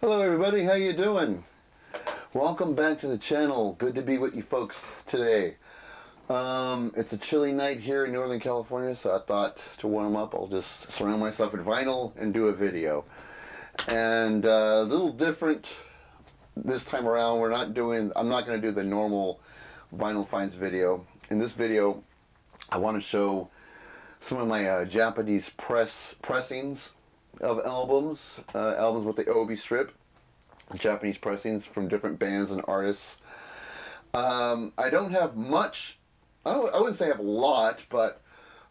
Hello everybody, how you doing? Welcome back to the channel. Good to be with you folks today. It's a chilly night here in Northern California, so I thought to warm up I'll just surround myself with vinyl and do a video. And a little different this time around. I'm not going to do the normal vinyl finds video. In this video I want to show some of my Japanese pressings of albums with the Obi strip, Japanese pressings from different bands and artists. I don't have much, I wouldn't say I have a lot, but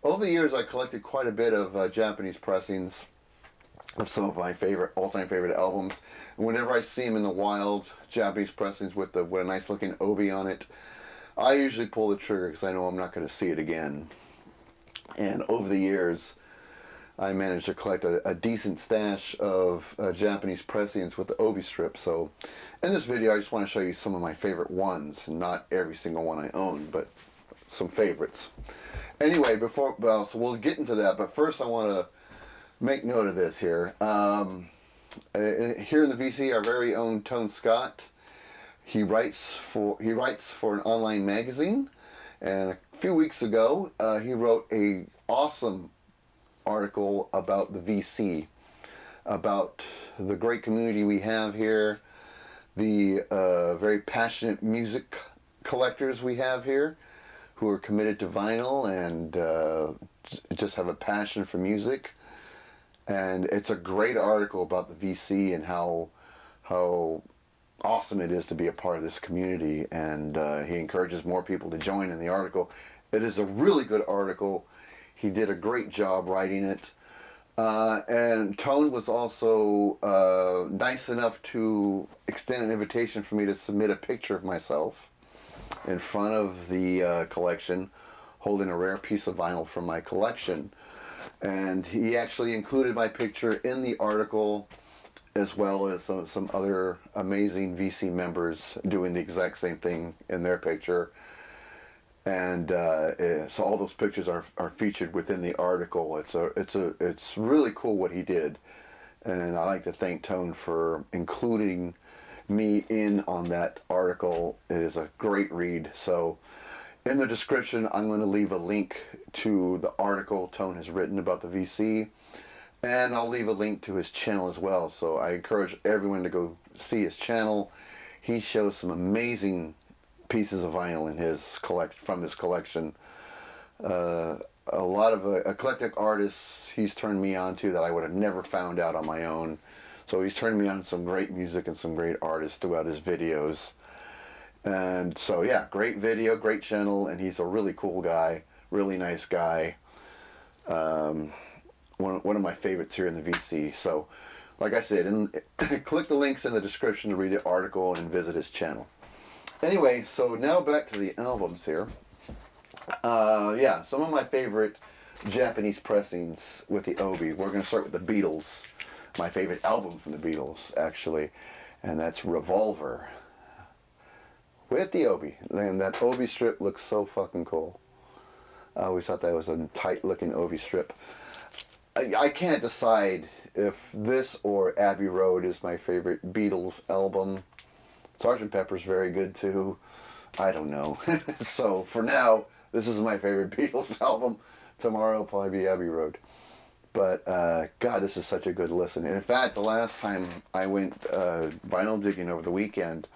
over the years I collected quite a bit of Japanese pressings of some of my all-time favorite albums. And whenever I see them in the wild, Japanese pressings with a nice looking Obi on it, I usually pull the trigger because I know I'm not going to see it again. And over the years, I managed to collect a decent stash of Japanese pressings with the Obi strip. So in this video, I just want to show you some of my favorite ones. Not every single one I own, but some favorites. Anyway, so we'll get into that. But first, I want to make note of this here. Here in the VC, our very own Tone Scott. He writes for an online magazine, and a few weeks ago, he wrote a awesome article about the VC, about the great community we have here, the very passionate music collectors we have here who are committed to vinyl and just have a passion for music. And it's a great article about the VC and how awesome it is to be a part of this community, and he encourages more people to join in the article. It is a really good article. He did a great job writing it. And Tone was also nice enough to extend an invitation for me to submit a picture of myself in front of the collection, holding a rare piece of vinyl from my collection. And he actually included my picture in the article, as well as some other amazing VC members doing the exact same thing in their picture. And so all those pictures are featured within the article. It's really cool what he did, and I like to thank Tone for including me in on that article. It is a great read. So in the description, I'm going to leave a link to the article Tone has written about the VC, and I'll leave a link to his channel as well. So I encourage everyone to go see his channel. He shows some amazing pieces of vinyl in from his collection. A lot of eclectic artists he's turned me on to that I would have never found out on my own. So he's turned me on to some great music and some great artists throughout his videos. And so yeah, great video, great channel, and he's a really cool guy, really nice guy. One of my favorites here in the VC. So like I said, click the links in the description to read the article and visit his channel. Anyway, so now back to the albums here. Yeah, some of my favorite Japanese pressings with the Obi. We're going to start with the Beatles. My favorite album from the Beatles, actually. And that's Revolver. With the Obi. And that Obi strip looks so fucking cool. I always thought that was a tight looking Obi strip. I can't decide if this or Abbey Road is my favorite Beatles album. Sgt. Pepper's very good too. I don't know. So for now, this is my favorite Beatles album. Tomorrow will probably be Abbey Road. But God, this is such a good listen. And in fact, the last time I went vinyl digging over the weekend,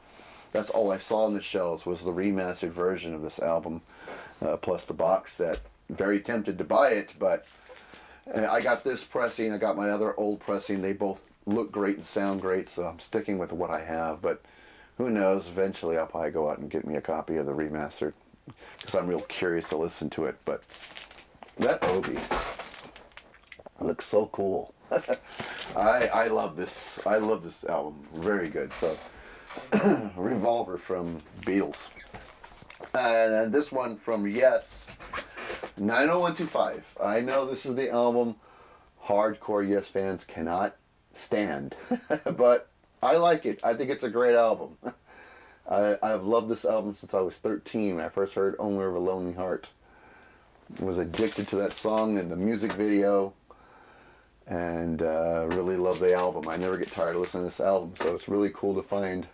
that's all I saw on the shelves was the remastered version of this album, plus the box set. Very tempted to buy it, but I got this pressing. I got my other old pressing. They both look great and sound great, so I'm sticking with what I have. But who knows, eventually I'll probably go out and get me a copy of the remastered, because I'm real curious to listen to it. But that Obi looks so cool. I love this. I love this album. Very good. So Revolver from Beatles. And this one from Yes, 90125. I know this is the album hardcore Yes fans cannot stand, but I like it. I think it's a great album. I've loved this album since I was 13 when I first heard Owner of a Lonely Heart. Was addicted to that song and the music video. and really love the album. I never get tired of listening to this album, so it's really cool to find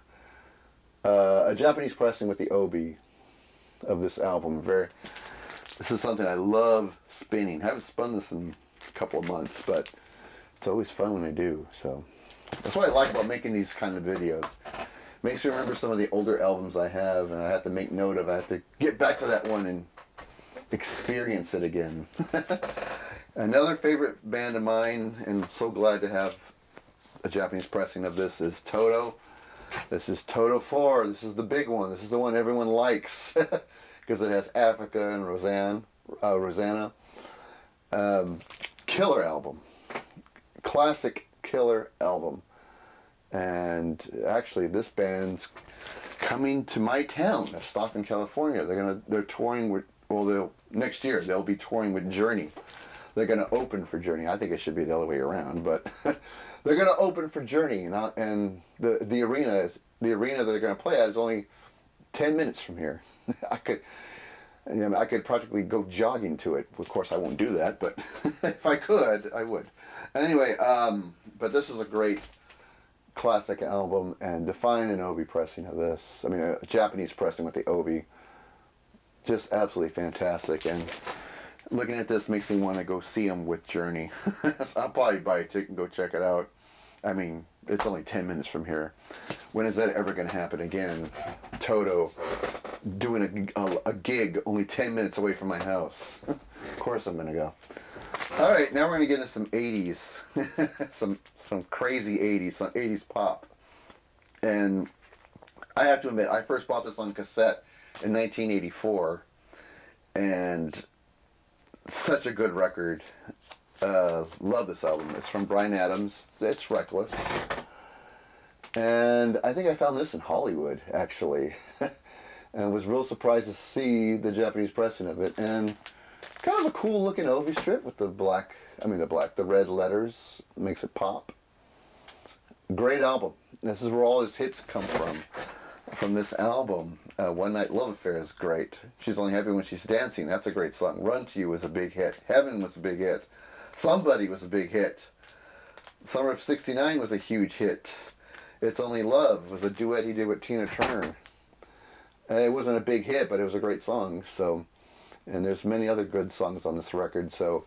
a Japanese pressing with the obi of this album. This is something I love spinning. I haven't spun this in a couple of months, but it's always fun when I do. So that's what I like about making these kind of videos. Makes me remember some of the older albums I have, and I have to make note of. I have to get back to that one and experience it again. Another favorite band of mine, and so glad to have a Japanese pressing of this, is Toto. This is Toto 4. This is the big one. This is the one everyone likes because it has Africa and Rosanna. Killer album. Classic killer album. And actually, this band's coming to my town of Stockton, California. They're touring with, next year they'll be touring with Journey. They're going to open for Journey. I think it should be the other way around, but they're going to open for Journey, and the arena that they're going to play at is only 10 minutes from here. I could practically go jogging to it. Of course, I won't do that, but if I could, I would. Anyway, but this is a great classic album, and to find an obi pressing of this, I mean a Japanese pressing with the obi, just absolutely fantastic. And looking at this makes me want to go see them with Journey. So I'll probably buy a ticket and go check it out. I mean, it's only 10 minutes from here. When is that ever going to happen again? Toto doing a gig only 10 minutes away from my house. Of course I'm going to go. All right, now we're going to get into some 80s. some crazy 80s, some 80s pop. And I have to admit, I first bought this on cassette in 1984. And such a good record. Love this album. It's from Bryan Adams. It's Reckless. And I think I found this in Hollywood, actually. And was real surprised to see the Japanese pressing of it. And kind of a cool looking obi strip with the red letters. Makes it pop. Great album. This is where all his hits come from this album. One Night Love Affair is great. She's Only Happy When She's Dancing. That's a great song. Run to You was a big hit. Heaven was a big hit. Somebody was a big hit. Summer of '69 was a huge hit. It's Only Love was a duet he did with Tina Turner. It wasn't a big hit, but it was a great song. So, and there's many other good songs on this record. So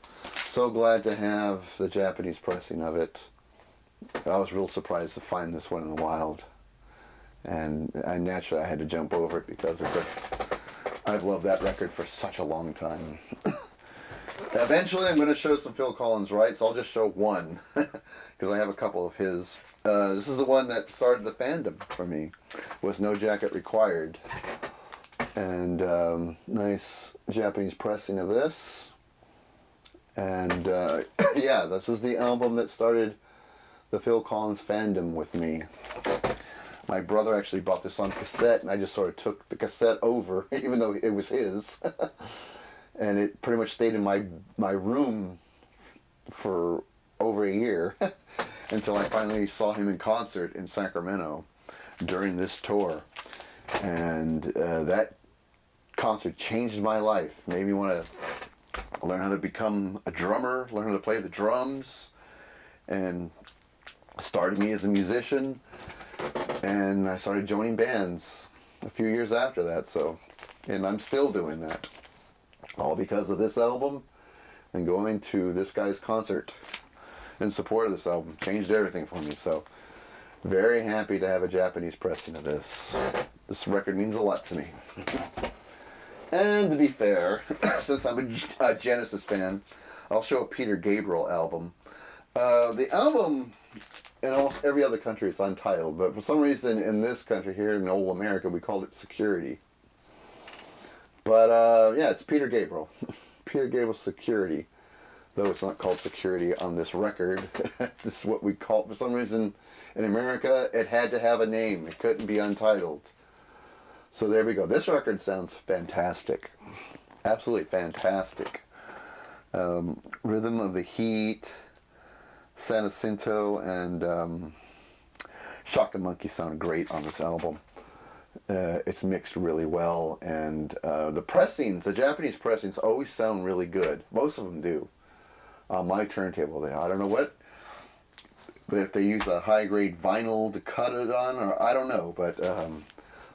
glad to have the Japanese pressing of it. I was real surprised to find this one in the wild. And naturally I had to jump over it because I've loved that record for such a long time. Eventually I'm going to show some Phil Collins, right? So I'll just show one because I have a couple of his. This is the one that started the fandom for me. Was No Jacket Required. And nice Japanese pressing of this. And yeah, this is the album that started the Phil Collins fandom with me. My brother actually bought this on cassette, and I just sort of took the cassette over, even though it was his. And it pretty much stayed in my room for over a year until I finally saw him in concert in Sacramento during this tour. And that concert changed my life. Made me want to learn how to become a drummer, learn how to play the drums, and started me as a musician. And I started joining bands a few years after that, and I'm still doing that. All because of this album and going to this guy's concert in support of this album. Changed everything for me, so very happy to have a Japanese pressing of this. This record means a lot to me. And to be fair, since I'm a Genesis fan, I'll show a Peter Gabriel album. The album in almost every other country it's untitled, but for some reason in this country here in old America we called it Security. But yeah, it's Peter Gabriel. Peter Gabriel Security. Though it's not called Security on this record. This is what we call it. For some reason in America it had to have a name. It couldn't be untitled. So there we go. This record sounds fantastic. Absolutely fantastic. Rhythm of the Heat, San Jacinto, and Shock the Monkey sound great on this album. It's mixed really well, and the pressings, the Japanese pressings, always sound really good. Most of them do. on my turntable. I don't know what, but if they use a high-grade vinyl to cut it on, or I don't know, but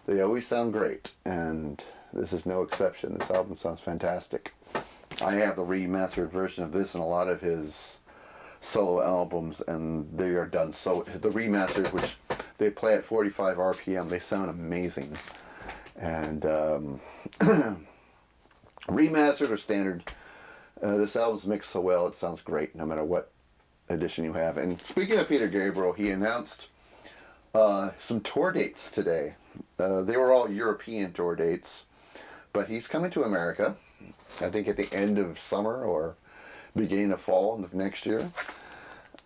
they always sound great, and this is no exception. This album sounds fantastic. I have the remastered version of this and a lot of his solo albums, and they are done so. The remastered, which they play at 45 RPM, they sound amazing. And remastered or standard, this album's mixed so well, it sounds great no matter what edition you have. And speaking of Peter Gabriel, he announced some tour dates today. They were all European tour dates, but he's coming to America, I think at the end of summer or beginning of fall of next year.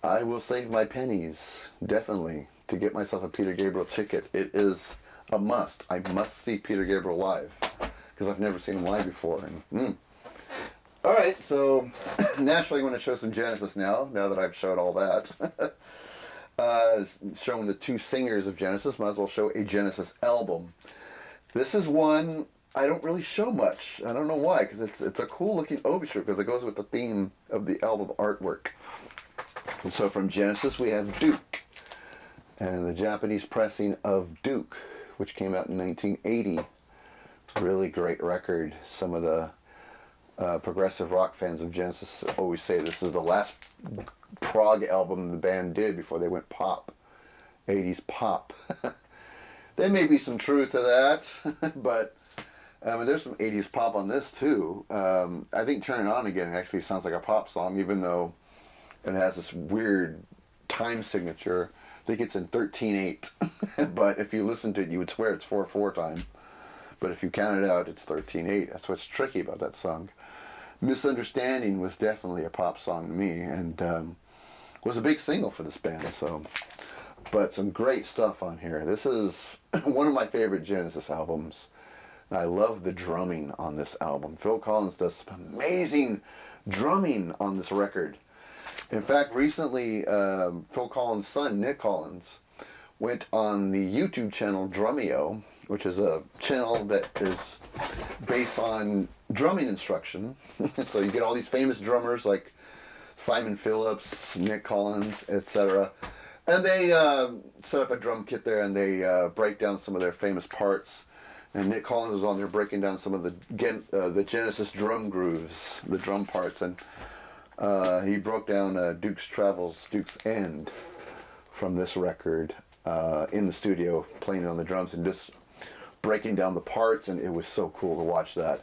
I will save my pennies, definitely, to get myself a Peter Gabriel ticket. It is a must. I must see Peter Gabriel live, because I've never seen him live before. And, Alright, so naturally I want to show some Genesis now that I've showed all that. Showing the two singers of Genesis, might as well show a Genesis album. This is one I don't really show much. I don't know why, because it's a cool looking obi strip, because it goes with the theme of the album artwork. And so from Genesis we have Duke, and the Japanese pressing of Duke, which came out in 1980. Really great record. Some of the progressive rock fans of Genesis always say this is the last prog album the band did before they went pop. 80s pop. There may be some truth to that, but there's some 80s pop on this too. I think Turn It On Again actually sounds like a pop song, even though it has this weird time signature. I think it's in 13/8, but if you listen to it, you would swear it's 4/4 time. But if you count it out, it's 13/8. That's what's tricky about that song. Misunderstanding was definitely a pop song to me, and was a big single for this band. So, but some great stuff on here. This is one of my favorite Genesis albums. I love the drumming on this album. Phil Collins does some amazing drumming on this record. In fact, recently, Phil Collins' son, Nick Collins, went on the YouTube channel Drumeo, which is a channel that is based on drumming instruction. So you get all these famous drummers like Simon Phillips, Nick Collins, etc. And they set up a drum kit there, and they break down some of their famous parts. And Nick Collins was on there breaking down some of the Genesis drum grooves, the drum parts. And he broke down Duke's Travels, Duke's End from this record in the studio, playing on the drums and just breaking down the parts, and it was so cool to watch that,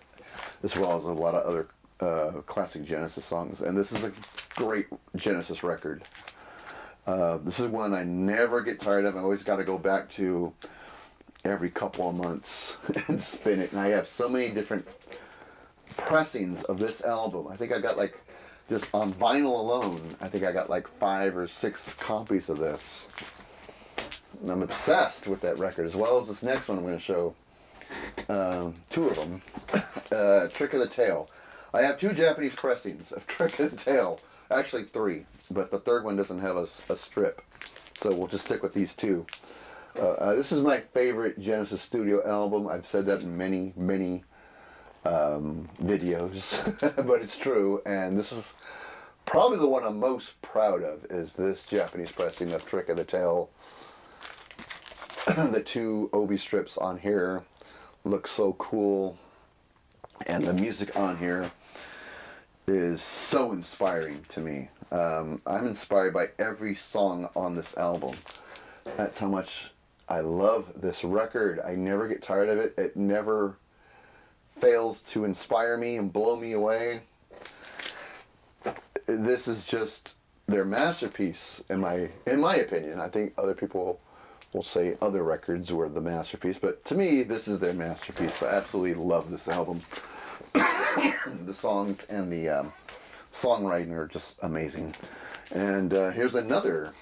as well as a lot of other classic Genesis songs. And this is a great Genesis record. This is one I never get tired of. I always got to go back to every couple of months and spin it. And I have so many different pressings of this album. I think I got like, just on vinyl alone, I think I got like 5 or 6 copies of this. And I'm obsessed with that record, as well as this next one I'm going to show. 2 of them. Trick of the Tail. I have 2 Japanese pressings of Trick of the Tail. Actually 3, but the third one doesn't have a strip. So we'll just stick with these 2. This is my favorite Genesis studio album. I've said that in many, many videos, but it's true. And this is probably the one I'm most proud of, is this Japanese pressing of Trick of the Tail. The 2 obi strips on here look so cool, and the music on here is so inspiring to me. I'm inspired by every song on this album. That's how much I love this record. I never get tired of it. It never fails to inspire me and blow me away. This is just their masterpiece, in my opinion. I think other people will say other records were the masterpiece, but to me, this is their masterpiece. I absolutely love this album. The songs and the songwriting are just amazing. And here's another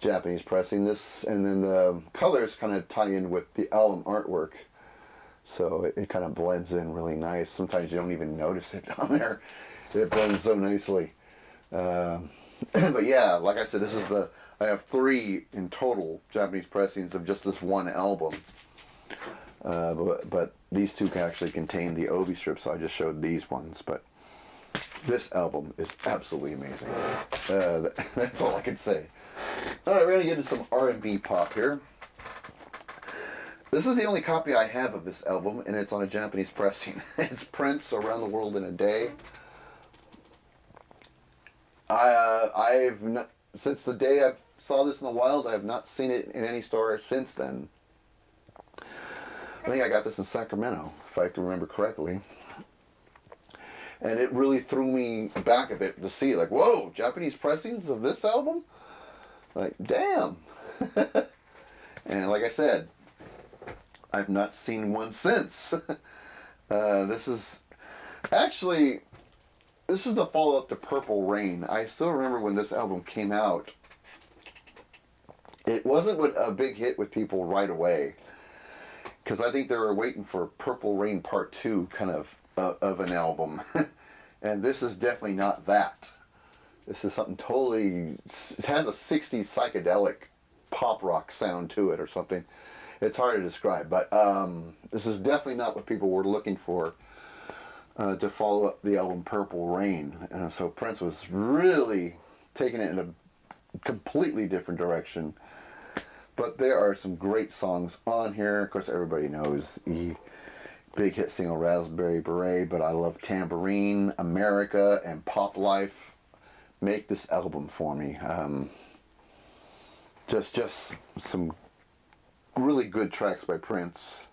Japanese pressing. This, and then the colors kind of tie in with the album artwork, so it kind of blends in really nice. Sometimes you don't even notice it on there. It blends so nicely. But yeah, like I said, this is I have 3 in total Japanese pressings of just this one album. But these 2 can actually contain the obi strips, so I just showed these ones. But This album is absolutely amazing. That's all I can say. All right, we're gonna get into some R&B pop here. This is the only copy I have of this album, and it's on a Japanese pressing. It's Prince, Around the World in a Day. I've not, since the day I saw this in the wild, I have not seen it in any store since then. I think I got this in Sacramento, if I can remember correctly. And it really threw me back a bit to see, like, whoa, Japanese pressings of this album? Like, damn. And like I said, I've not seen one since. This is the follow-up to Purple Rain. I still remember when this album came out. It wasn't a big hit with people right away, because I think they were waiting for Purple Rain Part 2 kind of an album. And this is definitely not that. This is something totally, it has a 60s psychedelic pop rock sound to it or something. It's hard to describe, but this is definitely not what people were looking for to follow up the album Purple Rain. So Prince was really taking it in a completely different direction. But there are some great songs on here. Of course, everybody knows the big hit single Raspberry Beret, but I love Tambourine, America, and Pop Life. Make this album for me. Just some really good tracks by Prince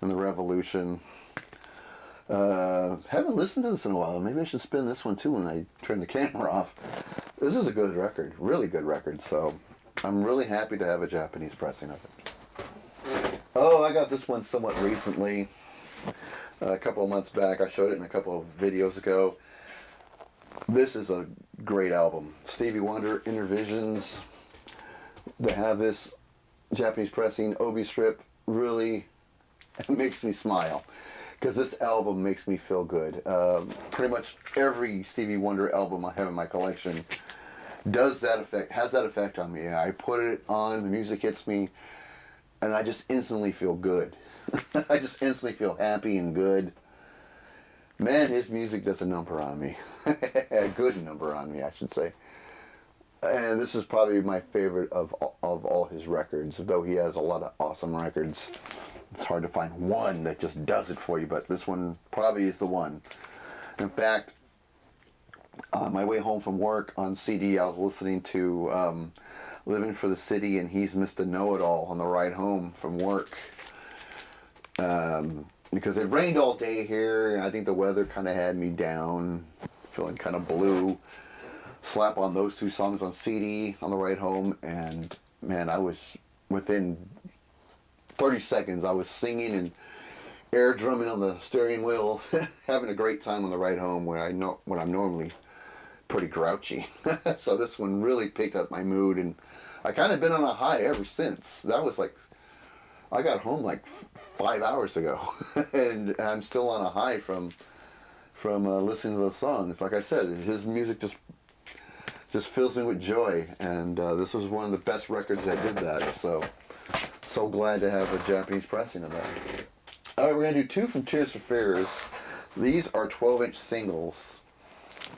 and The Revolution. Haven't listened to this in a while. Maybe I should spin this one too when I turn the camera off. This is a good record, really good record. So I'm really happy to have a Japanese pressing of it. Oh, I got this one somewhat recently. A couple of months back. I showed it in a couple of videos ago. This is a great album. Stevie Wonder, Intervisions. To have this Japanese pressing, Obi strip, really makes me smile. Because this album makes me feel good. Pretty much every Stevie Wonder album I have in my collection has that effect on me. I put it on, the music hits me, and I just instantly feel good. I just instantly feel happy and good. Man, his music does a number on me. A good number on me, I should say. And this is probably my favorite of all his records, though he has a lot of awesome records. It's hard to find one that just does it for you, but this one probably is the one. In fact, on my way home from work on CD, I was listening to Living for the City, and He's Mr. Know-It-All on the ride home from work. Because it rained all day here, and I think the weather kind of had me down, feeling kind of blue. Slap on those two songs on CD on the ride home, and man, I was within 30 seconds, I was singing and air drumming on the steering wheel, having a great time on the ride home when I'm normally pretty grouchy. So this one really picked up my mood, and I kind of been on a high ever since. That was like, I got home like 5 hours ago, and I'm still on a high from listening to those songs. Like I said, his music just fills me with joy, and this was one of the best records that did that. So glad to have a Japanese pressing of that. All right, we're gonna do two from Tears for Fears. These are 12-inch singles,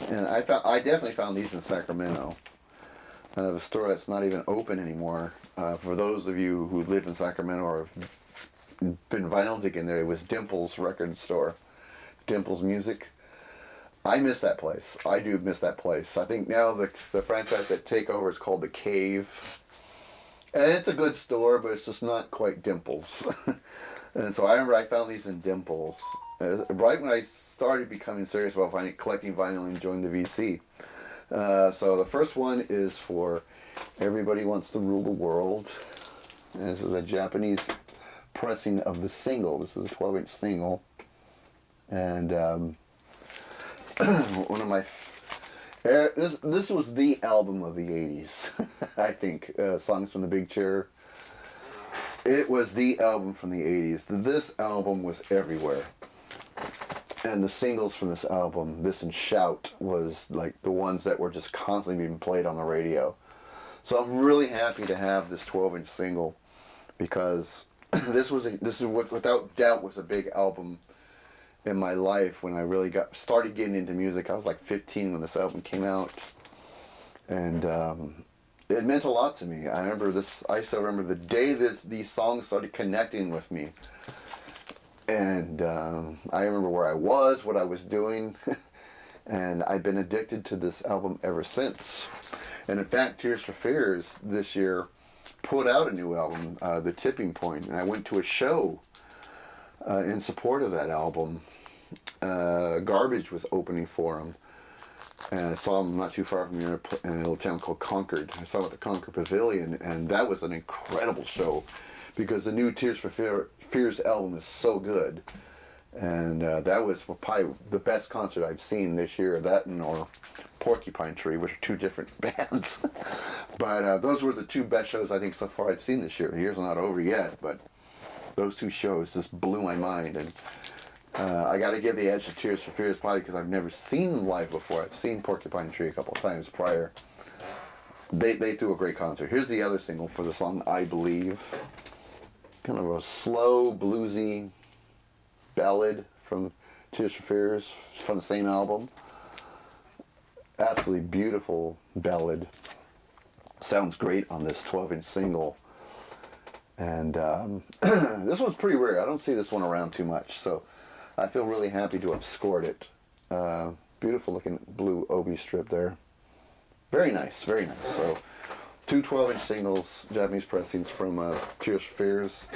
and I definitely found these in Sacramento. I have a store that's not even open anymore. For those of you who live in Sacramento or have been vinyl digging there, it was Dimples record store, Dimples Music. I miss that place. I do miss that place. I think now the franchise that take over is called The Cave. And it's a good store, but it's just not quite Dimples. And so I remember I found these in Dimples. Right when I started becoming serious about collecting vinyl and joined the VC. So the first one is for Everybody Wants to Rule the World. And this is a Japanese pressing of the single. This is a 12-inch single. And one of my this was the album of the 80s. I think Songs from the Big Chair, it was the album from the 80s. This album was everywhere, and the singles from this album, this and Shout, was like the ones that were just constantly being played on the radio. So I'm really happy to have this 12-inch single, because this is what without doubt was a big album in my life when I really started getting into music. I was like 15 when this album came out, and it meant a lot to me. I remember this. I still remember the day these songs started connecting with me, and I remember where I was, what I was doing, and I've been addicted to this album ever since. And in fact, Tears for Fears this year put out a new album, The Tipping Point, and I went to a show in support of that album. Garbage was opening for them, and I saw them not too far from here in a little town called Concord. I saw them at the Concord Pavilion, and that was an incredible show because the new Tears for Fears album is so good. And that was probably the best concert I've seen this year. That or Porcupine Tree, which are two different bands. But those were the two best shows I think so far I've seen this year. The year's not over yet, but those two shows just blew my mind. And I got to give the edge to Tears for Fears probably because I've never seen them live before. I've seen Porcupine Tree a couple of times prior. They threw a great concert. Here's the other single for the song I Believe. Kind of a slow, bluesy ballad from Tears for Fears from the same album. Absolutely beautiful ballad. Sounds great on this 12-inch single. And this one's pretty rare. I don't see this one around too much, so I feel really happy to have scored it. Beautiful looking blue obi strip there. Very nice, very nice. So, two 12-inch singles, Japanese pressings from Tears for Fears.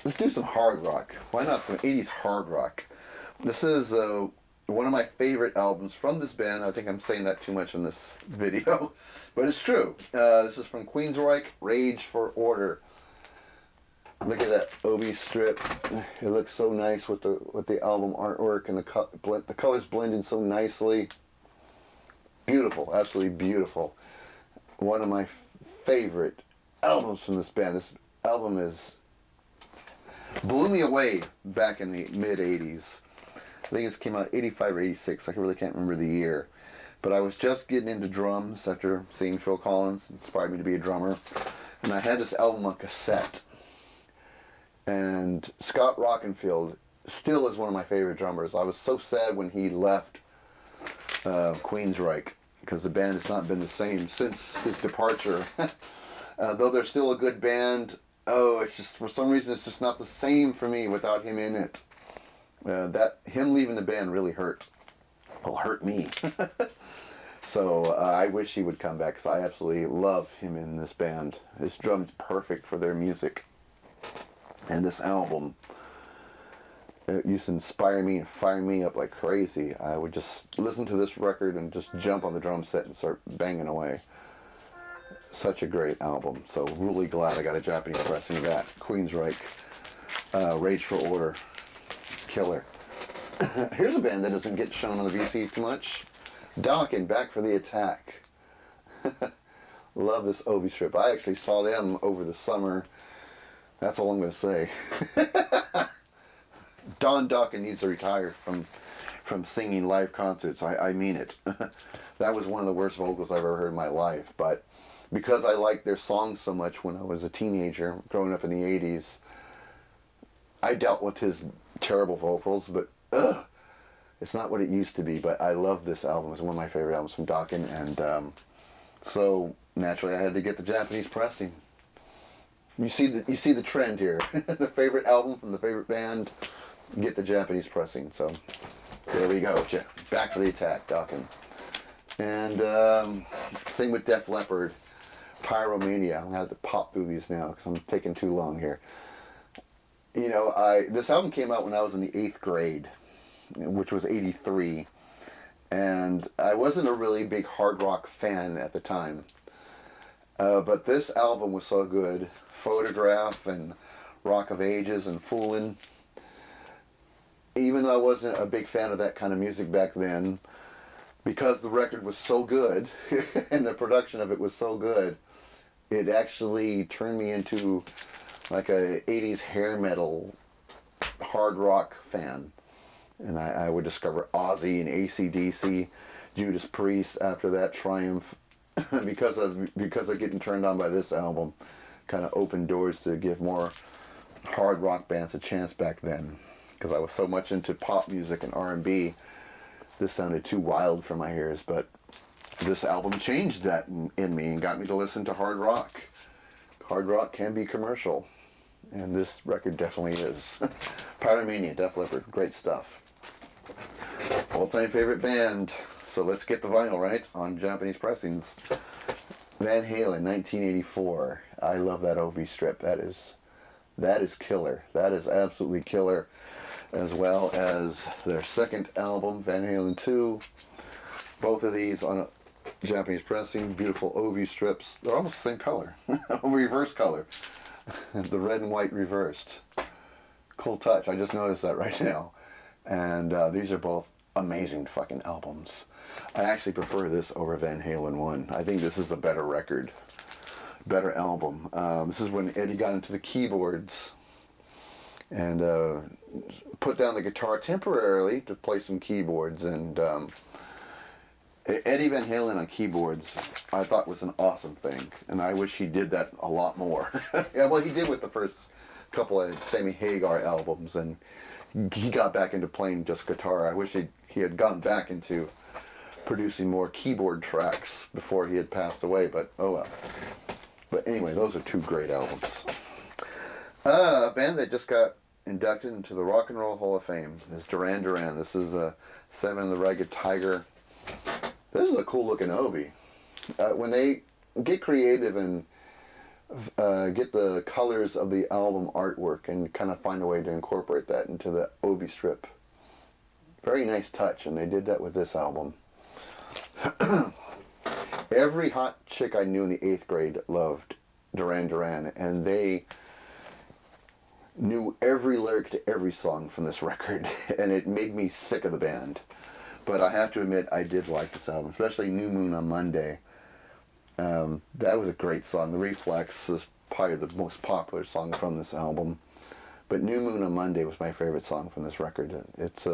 Let's do some hard rock. Why not some 80s hard rock? This is one of my favorite albums from this band. I think I'm saying that too much in this video, but it's true. This is from Queensryche, Rage for Order. Look at that obi strip. It looks so nice with the album artwork, and the colors blended so nicely. Beautiful, absolutely beautiful. One of my favorite albums from this band. This album blew me away back in the mid-80s. I think it came out 85 or 86. I really can't remember the year. But I was just getting into drums after seeing Phil Collins. It inspired me to be a drummer. And I had this album on cassette. And Scott Rockenfield still is one of my favorite drummers. I was so sad when he left Queensryche because the band has not been the same since his departure. Though they're still a good band, it's just, for some reason, it's just not the same for me without him in it. Him leaving the band really hurt. Well, hurt me. So I wish he would come back because I absolutely love him in this band. His drum's perfect for their music. And this album, it used to inspire me and fire me up like crazy. I would just listen to this record and just jump on the drum set and start banging away. Such a great album. So really glad I got a Japanese pressing of that. Queensryche, Rage for Order, killer. Here's a band that doesn't get shown on the VC too much. Dokken, Back for the Attack. Love this obi strip. I actually saw them over the summer. That's all I'm going to say. Don Dokken needs to retire from singing live concerts. I mean it. That was one of the worst vocals I've ever heard in my life. But because I liked their songs so much when I was a teenager, growing up in the 80s, I dealt with his terrible vocals, but it's not what it used to be. But I love this album. It's one of my favorite albums from Dokken. And so naturally I had to get the Japanese pressing. You see the trend here. The favorite album from the favorite band, get the Japanese pressing. So there we go. Back for the Attack, Dokken. And same with Def Leppard, Pyromania. I'm gonna have to pop through these now because I'm taking too long here. You know, this album came out when I was in the 8th grade, which was 83, and I wasn't a really big hard rock fan at the time. But this album was so good. Photograph and Rock of Ages and Foolin'. Even though I wasn't a big fan of that kind of music back then, because the record was so good and the production of it was so good, it actually turned me into like a 80s hair metal hard rock fan. And I would discover Ozzy and AC/DC, Judas Priest after that, Triumph. because of getting turned on by this album, kind of opened doors to give more hard rock bands a chance back then. because I was so much into pop music and R&B. This sounded too wild for my ears, but this album changed that in me and got me to listen to hard rock. Hard rock can be commercial, and this record definitely is. Pyromania, Def Leppard, great stuff. All-time favorite band. So let's get the vinyl, right, on Japanese pressings. Van Halen, 1984. I love that OB strip. That is killer. That is absolutely killer. As well as their second album, Van Halen 2. Both of these on a Japanese pressing. Beautiful OB strips. They're almost the same color. Reverse color. The red and white reversed. Cool touch. I just noticed that right now. And these are both amazing fucking albums. I actually prefer this over Van Halen 1. I think this is a better record. Better album. This is when Eddie got into the keyboards and put down the guitar temporarily to play some keyboards. And Eddie Van Halen on keyboards, I thought was an awesome thing. And I wish he did that a lot more. Yeah, well, he did with the first couple of Sammy Hagar albums, and he got back into playing just guitar. I wish he had gone back into producing more keyboard tracks before he had passed away, but oh well. But anyway, those are two great albums. A band that just got inducted into the Rock and Roll Hall of Fame is Duran Duran. This is Seven and the Ragged Tiger. This is a cool looking Obi. When they get creative and get the colors of the album artwork and kind of find a way to incorporate that into the Obi strip. Very nice touch, and they did that with this album. Every hot chick I knew in the 8th grade loved Duran Duran, and they knew every lyric to every song from this record, and it made me sick of the band. But I have to admit, I did like this album, especially New Moon on Monday. That was a great song. The Reflex is probably the most popular song from this album. But New Moon on Monday was my favorite song from this record. It's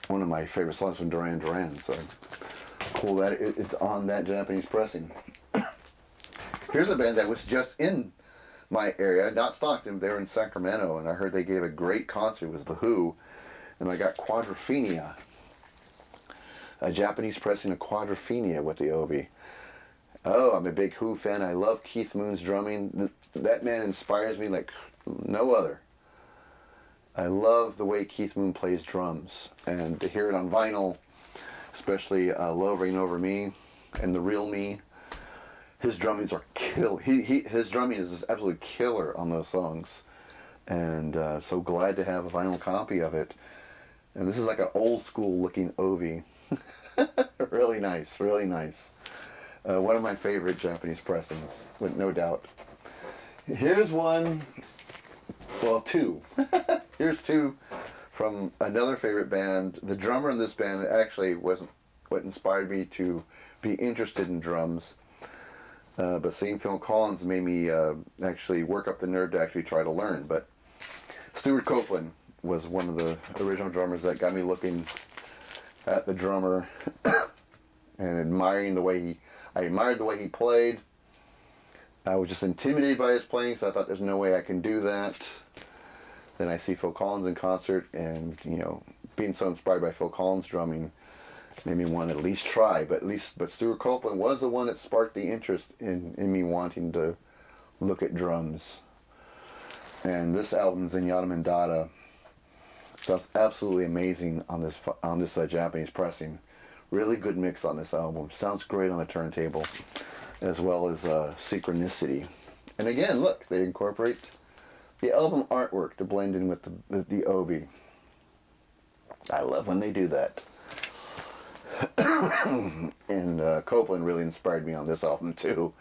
one of my favorite songs from Duran Duran, so cool that it's on that Japanese pressing. Here's a band that was just in my area, not Stockton. They were in Sacramento, and I heard they gave a great concert. It was The Who, and I got Quadrophenia, a Japanese pressing of Quadrophenia with the Obi. Oh, I'm a big Who fan. I love Keith Moon's drumming. That man inspires me like no other. I love the way Keith Moon plays drums, and to hear it on vinyl, especially Love Reign Over Me and The Real Me, his drummings are his drumming is absolutely killer on those songs, and so glad to have a vinyl copy of it. And this is like an old school looking Obi. Really nice, really nice. One of my favorite Japanese pressings, with no doubt. Here's one, well, two. Here's two from another favorite band. The drummer in this band actually wasn't what inspired me to be interested in drums. But seeing Phil Collins made me actually work up the nerve to actually try to learn. But Stuart Copeland was one of the original drummers that got me looking at the drummer and admiring the way I admired the way he played. I was just intimidated by his playing, so I thought there's no way I can do that. Then I see Phil Collins in concert, and being so inspired by Phil Collins drumming made me want to at least try. But Stuart Copeland was the one that sparked the interest in me wanting to look at drums. And this album, Zenyatta Mandata, sounds absolutely amazing on this Japanese pressing. Really good mix on this album. Sounds great on the turntable, as well as Synchronicity. And again, look, they incorporate the album artwork to blend in with the Obi. I love when they do that. And Copeland really inspired me on this album too.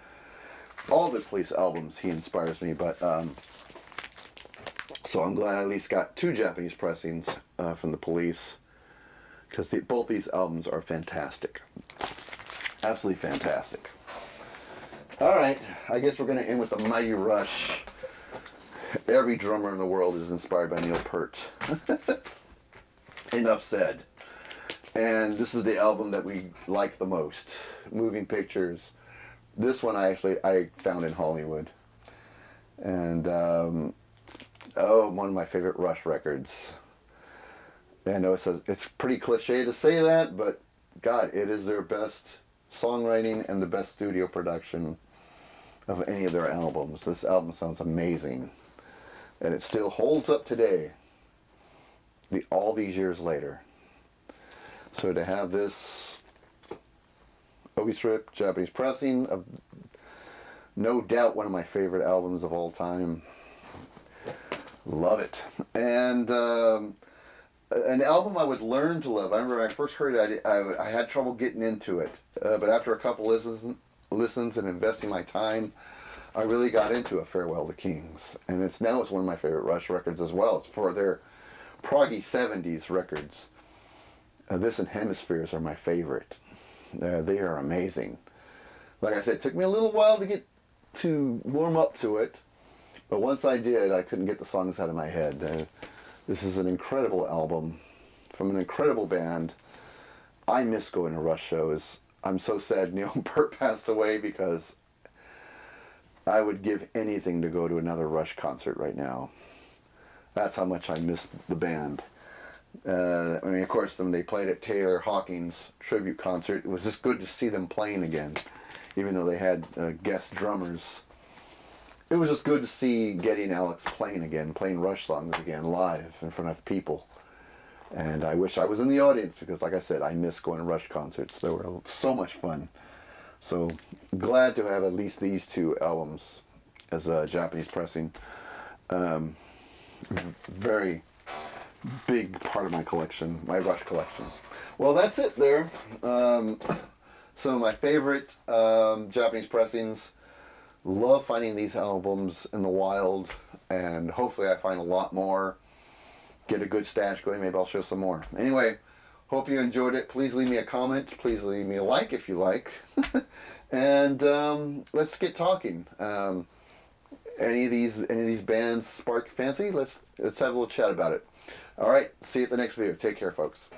All the Police albums, he inspires me, but so I'm glad I at least got two Japanese pressings from the Police, because both these albums are fantastic. Absolutely fantastic. Alright, I guess we're going to end with a Mighty Rush. Every drummer in the world is inspired by Neil Peart. Enough said. And this is the album that we like the most. Moving Pictures. This one I found in Hollywood. And, one of my favorite Rush records. And I know it's pretty cliche to say that, but God, it is their best songwriting and the best studio production of any of their albums. This album sounds amazing, and it still holds up today, all these years later. So to have this Obi Strip Japanese pressing of no doubt one of my favorite albums of all time. Love it. And an album I would learn to love. I remember when I first heard it, I had trouble getting into it. But after a couple listens and investing my time, I really got into A Farewell to Kings. And it's one of my favorite Rush records as well. It's for their proggy 70s records. This and Hemispheres are my favorite. They are amazing. Like I said, it took me a little while to warm up to it. But once I did, I couldn't get the songs out of my head. This is an incredible album from an incredible band. I miss going to Rush shows. I'm so sad Neil Peart passed away because I would give anything to go to another Rush concert right now. That's how much I miss the band. I mean, of course, when they played at Taylor Hawkins' tribute concert, it was just good to see them playing again, even though they had guest drummers. It was just good to see Geddy and Alex playing again, playing Rush songs again, live in front of people. And I wish I was in the audience because, like I said, I miss going to Rush concerts. They were so much fun. So glad to have at least these two albums as a Japanese pressing. Very big part of my collection, my Rush collection. Well, that's it there. Some of my favorite Japanese pressings. Love finding these albums in the wild, and hopefully I find a lot more. Get a good stash going. Maybe I'll show some more. Anyway, hope you enjoyed it. Please leave me a comment. Please leave me a like if you like. And let's get talking. Any of these bands spark fancy? Let's have a little chat about it. All right. See you at the next video. Take care, folks.